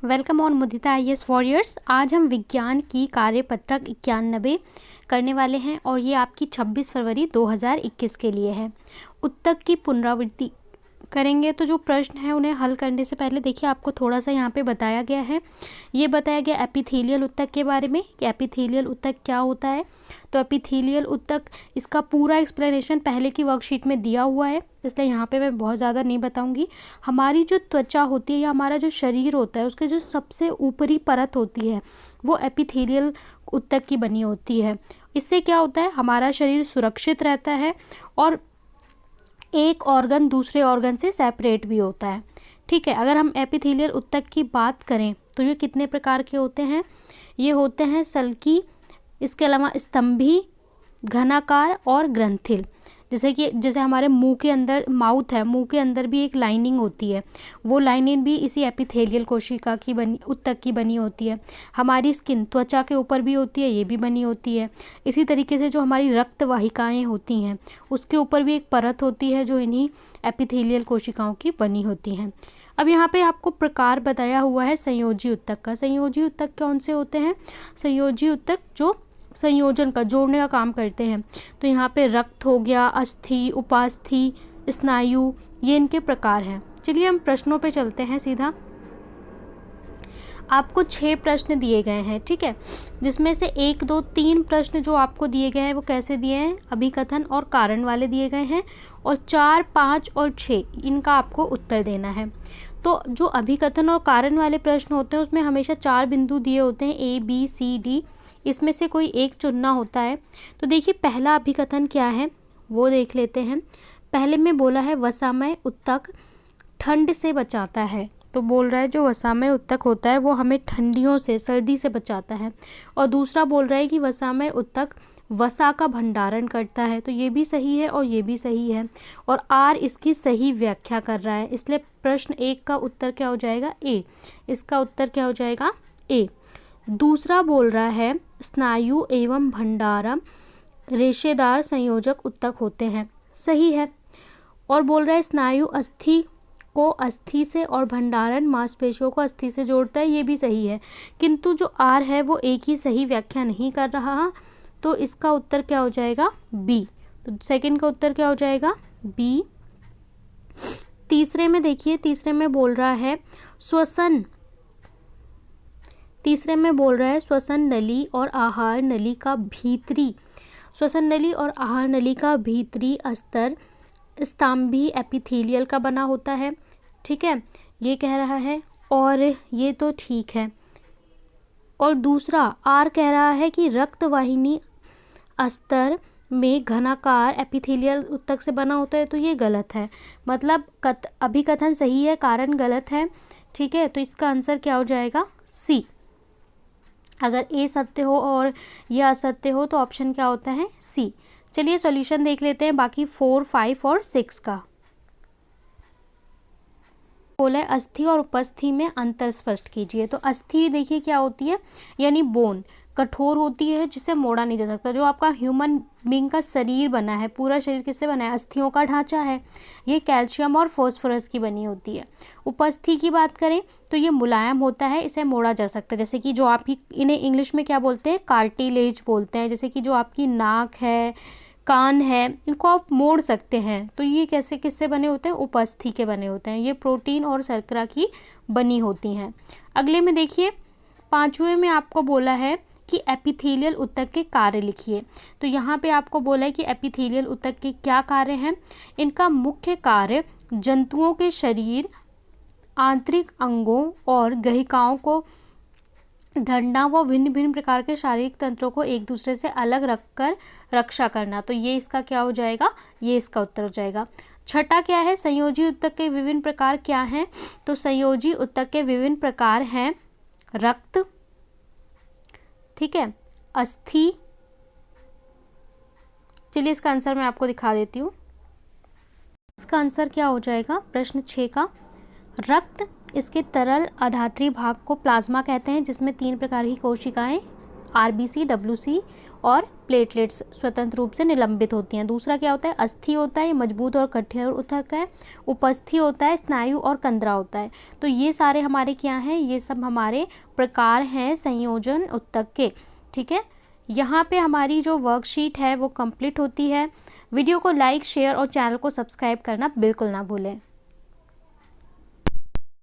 Welcome on Mudita IAS warriors. आज हम विज्ञान की कार्यपत्रक 91 करने वाले हैं और ये आपकी 26 फरवरी 2021 के लिए है। उत्तक की पुनरावृत्ति करेंगे तो जो प्रश्न है उन्हें हल करने से पहले देखिए आपको थोड़ा सा यहाँ पे बताया गया है। ये बताया गया एपिथेलियल उत्तक के बारे में कि एपिथेलियल उत्तक क्या होता है। तो एपिथेलियल उत्तक इसका पूरा एक्सप्लेनेशन पहले की वर्कशीट में दिया हुआ है, इसलिए यहाँ पे मैं बहुत ज़्यादा नहीं बताऊँगी। हमारी जो त्वचा होती है या हमारा जो शरीर होता है उसके जो सबसे ऊपरी परत होती है वो एपिथेलियल उत्तक की बनी होती है। इससे क्या होता है, हमारा शरीर सुरक्षित रहता है और एक ऑर्गन दूसरे ऑर्गन से सेपरेट भी होता है। ठीक है, अगर हम एपिथेलियल उत्तक की बात करें तो ये कितने प्रकार के होते हैं। ये होते हैं सल्की, इसके अलावा स्तंभी, घनाकार और ग्रंथिल। जैसे हमारे मुंह के अंदर माउथ है, मुंह के अंदर भी एक लाइनिंग होती है, वो लाइनिंग भी इसी एपिथेलियल कोशिका की बनी उत्तक की बनी होती है। हमारी स्किन त्वचा के ऊपर भी होती है, ये भी बनी होती है। इसी तरीके से जो हमारी रक्त वाहिकाएँ होती हैं उसके ऊपर भी एक परत होती है जो इन्हीं एपिथेलियल कोशिकाओं की बनी होती हैं। अब यहाँ पे आपको प्रकार बताया हुआ है संयोजी उत्तक का। संयोजी उत्तक कौन से होते हैं? संयोजी उत्तक जो संयोजन का, जोड़ने का काम करते हैं। तो यहाँ पे रक्त हो गया, अस्थि, उपास्थि, स्नायु, ये इनके प्रकार हैं। चलिए हम प्रश्नों पे चलते हैं सीधा। आपको 6 प्रश्न दिए गए हैं, ठीक है, जिसमें से 1, 2, 3 प्रश्न जो आपको दिए गए हैं वो कैसे दिए हैं, अभिकथन और कारण वाले दिए गए हैं, और 4, 5 और 6 इनका आपको उत्तर देना है। तो जो अभिकथन और कारण वाले प्रश्न होते हैं उसमें हमेशा 4 बिंदु दिए होते हैं, A, B, C, D, इसमें से कोई एक चुनना होता है। तो देखिए पहला अभिकथन क्या है वो देख लेते हैं। पहले में बोला है वसामय उत्तक ठंड से बचाता है। तो बोल रहा है जो वसामय उत्तक होता है वो हमें ठंडियों से, सर्दी से बचाता है। और दूसरा बोल रहा है कि वसामय उत्तक वसा का भंडारण करता है। तो ये भी सही है और ये भी सही है, और आर इसकी सही व्याख्या कर रहा है। इसलिए प्रश्न 1 का उत्तर क्या हो जाएगा, ए। इसका उत्तर क्या हो जाएगा, ए। दूसरा बोल रहा है स्नायु एवं भंडारम रेशेदार संयोजक उत्तक होते हैं, सही है। और बोल रहा है स्नायु अस्थि को अस्थि से और भंडारण मांसपेशियों को अस्थि से जोड़ता है, ये भी सही है। किंतु जो आर है वो एक ही सही व्याख्या नहीं कर रहा, तो इसका उत्तर क्या हो जाएगा, बी। तो सेकंड का उत्तर क्या हो जाएगा, बी। तीसरे में देखिए, तीसरे में बोल रहा है श्वसन, तीसरे में बोल रहा है श्वसन नली और आहार नली का भीतरी, श्वसन नली और आहार नली का भीतरी स्तर स्तंभी एपिथेलियल का बना होता है, ठीक है, ये कह रहा है, और ये तो ठीक है। और दूसरा आर कह रहा है कि रक्तवाहिनी अस्तर में घनाकार एपिथेलियल उत्तक से बना होता है, तो ये गलत है। मतलब अभिकथन सही है, कारण गलत है, ठीक है। तो इसका आंसर क्या हो जाएगा, सी। अगर ए सत्य हो और यह असत्य हो तो ऑप्शन क्या होता है, सी। चलिए सॉल्यूशन देख लेते हैं बाकी 4, 5 और 6 का। बोला है अस्थि और उपस्थि में अंतर स्पष्ट कीजिए। तो अस्थि देखिए क्या होती है, यानी बोन, कठोर होती है जिसे मोड़ा नहीं जा सकता। जो आपका ह्यूमन बीइंग का शरीर बना है, पूरा शरीर किससे बना है, अस्थियों का ढांचा है, ये कैल्शियम और फॉस्फोरस की बनी होती है। उपस्थि की बात करें तो ये मुलायम होता है, इसे मोड़ा जा सकता है। जैसे कि जो आपकी, इन्हें इंग्लिश में क्या बोलते हैं, कार्टिलेज बोलते हैं। जैसे कि जो आपकी नाक है, कान है, इनको आप मोड़ सकते हैं। तो ये कैसे, किससे बने होते हैं, उपस्थि के बने होते हैं। ये प्रोटीन और शर्करा की बनी होती हैं। अगले में देखिए 5वें में आपको बोला है कि एपिथेलियल उत्तक के कार्य लिखिए। तो यहाँ पे आपको बोला है कि एपिथेलियल उत्तक के क्या कार्य हैं। इनका मुख्य कार्य जंतुओं के शरीर, आंतरिक अंगों और गहिकाओं को ढंढना व भिन्न भिन्न प्रकार के शारीरिक तंत्रों को एक दूसरे से अलग रखकर रक्षा करना। तो ये इसका क्या हो जाएगा, ये इसका उत्तर हो जाएगा। छठा क्या है, संयोजी उत्तक के विभिन्न प्रकार क्या हैं। तो संयोजी उत्तक के विभिन्न प्रकार हैं रक्त, ठीक है, अस्थि। चलिए इसका आंसर मैं आपको दिखा देती हूँ। इसका आंसर क्या हो जाएगा, प्रश्न 6 का, रक्त। इसके तरल अधात्री भाग को प्लाज्मा कहते हैं, जिसमें 3 प्रकार की कोशिकाएं आरबीसी, डब्ल्यूसी और प्लेटलेट्स स्वतंत्र रूप से निलंबित होती हैं। दूसरा क्या होता है, अस्थि होता है, ये मजबूत और कठोर ऊतक है। उपस्थि होता है, स्नायु और कंदरा होता है। तो ये सारे हमारे क्या हैं, ये सब हमारे प्रकार हैं संयोजन ऊतक के। ठीक है, यहाँ पे हमारी जो वर्कशीट है वो कंप्लीट होती है। वीडियो को लाइक, शेयर और चैनल को सब्सक्राइब करना बिल्कुल ना भूलें।